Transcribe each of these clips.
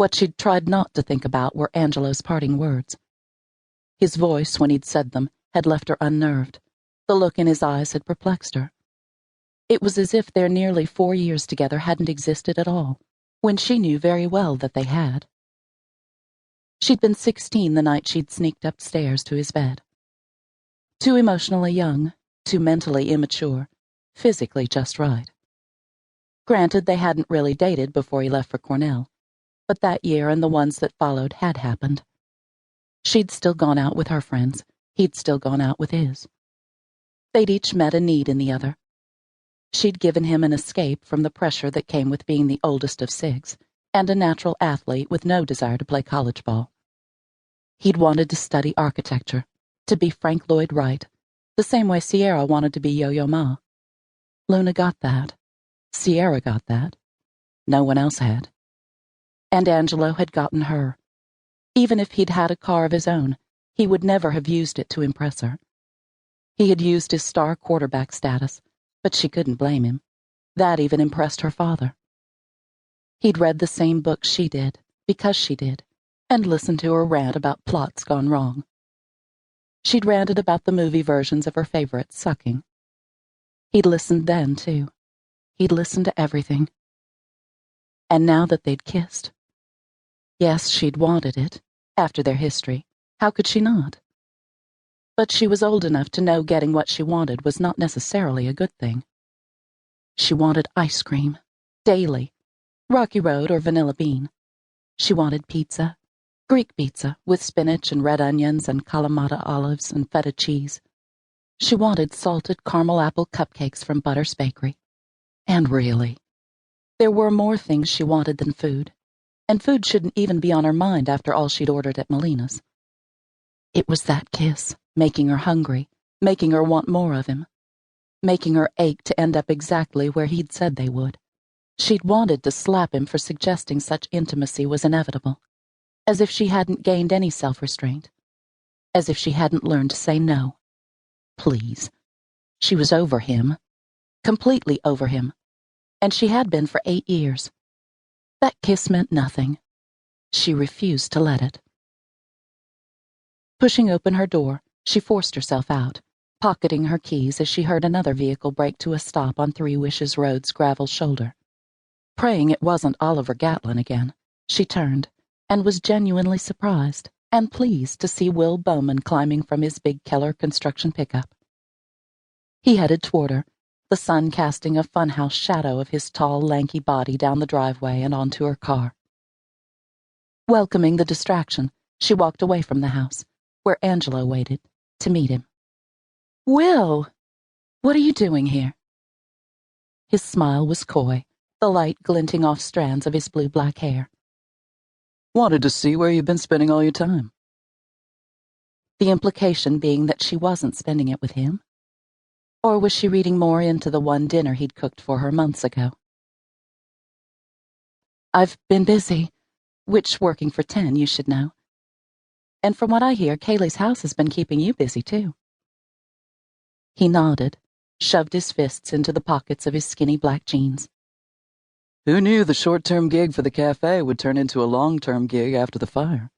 What she'd tried not to think about were Angelo's parting words. His voice, when he'd said them, had left her unnerved. The look in his eyes had perplexed her. It was as if their nearly 4 years together hadn't existed at all, when she knew very well that they had. She'd been 16 the night she'd sneaked upstairs to his bed. Too emotionally young, too mentally immature, physically just right. Granted, they hadn't really dated before he left for Cornell, but that year and the ones that followed had happened. She'd still gone out with her friends, he'd still gone out with his. They'd each met a need in the other. She'd given him an escape from the pressure that came with being the oldest of 6, and a natural athlete with no desire to play college ball. He'd wanted to study architecture, to be Frank Lloyd Wright, the same way Sierra wanted to be Yo-Yo Ma. Luna got that. Sierra got that. No one else had. And Angelo had gotten her. Even if he'd had a car of his own, he would never have used it to impress her. He had used his star quarterback status, but she couldn't blame him. That even impressed her father. He'd read the same books she did, because she did, and listened to her rant about plots gone wrong. She'd ranted about the movie versions of her favorites sucking. He'd listened then, too. He'd listened to everything. And now that they'd kissed, yes, she'd wanted it, after their history. How could she not? But she was old enough to know getting what she wanted was not necessarily a good thing. She wanted ice cream, daily, Rocky Road or Vanilla Bean. She wanted pizza, Greek pizza with spinach and red onions and Kalamata olives and feta cheese. She wanted salted caramel apple cupcakes from Butter's Bakery. And really, there were more things she wanted than food, and food shouldn't even be on her mind after all she'd ordered at Melina's. It was that kiss, making her hungry, making her want more of him, making her ache to end up exactly where he'd said they would. She'd wanted to slap him for suggesting such intimacy was inevitable, as if she hadn't gained any self-restraint, as if she hadn't learned to say no. Please. She was over him, completely over him, and she had been for 8 years. That kiss meant nothing. She refused to let it. Pushing open her door, she forced herself out, pocketing her keys as she heard another vehicle brake to a stop on Three Wishes Road's gravel shoulder. Praying it wasn't Oliver Gatlin again, she turned, and was genuinely surprised and pleased to see Will Bowman climbing from his big Keller construction pickup. He headed toward her, the sun casting a funhouse shadow of his tall, lanky body down the driveway and onto her car. Welcoming the distraction, she walked away from the house, where Angelo waited, to meet him. "Will! What are you doing here?" His smile was coy, the light glinting off strands of his blue-black hair. "Wanted to see where you've been spending all your time." The implication being that she wasn't spending it with him. Or was she reading more into the one dinner he'd cooked for her months ago? "I've been busy, which working for 10, you should know. And from what I hear, Kaylee's house has been keeping you busy, too." He nodded, shoved his fists into the pockets of his skinny black jeans. "Who knew the short-term gig for the cafe would turn into a long-term gig after the fire?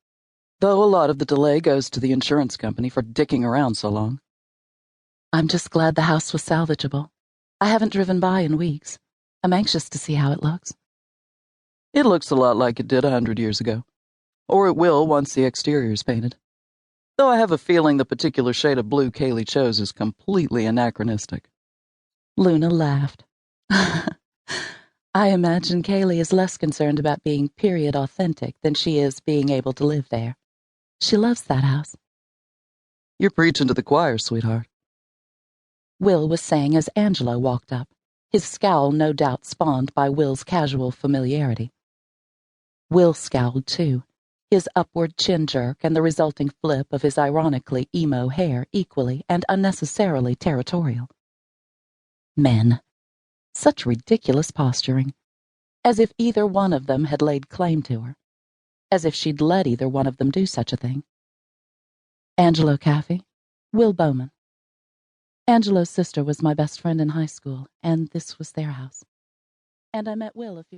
Though a lot of the delay goes to the insurance company for dicking around so long." "I'm just glad the house was salvageable. I haven't driven by in weeks. I'm anxious to see how it looks." "It looks a lot like it did 100 years ago. Or it will once the exterior's painted. Though I have a feeling the particular shade of blue Kaylee chose is completely anachronistic." Luna laughed. "I imagine Kaylee is less concerned about being period authentic than she is being able to live there. She loves that house." "You're preaching to the choir, sweetheart." Will was saying as Angelo walked up, his scowl no doubt spawned by Will's casual familiarity. Will scowled, too, his upward chin jerk and the resulting flip of his ironically emo hair equally and unnecessarily territorial. Men. Such ridiculous posturing. As if either one of them had laid claim to her. As if she'd let either one of them do such a thing. Angelo Caffey, Will Bowman. Angelo's sister was my best friend in high school, and this was their house. And I met Will a few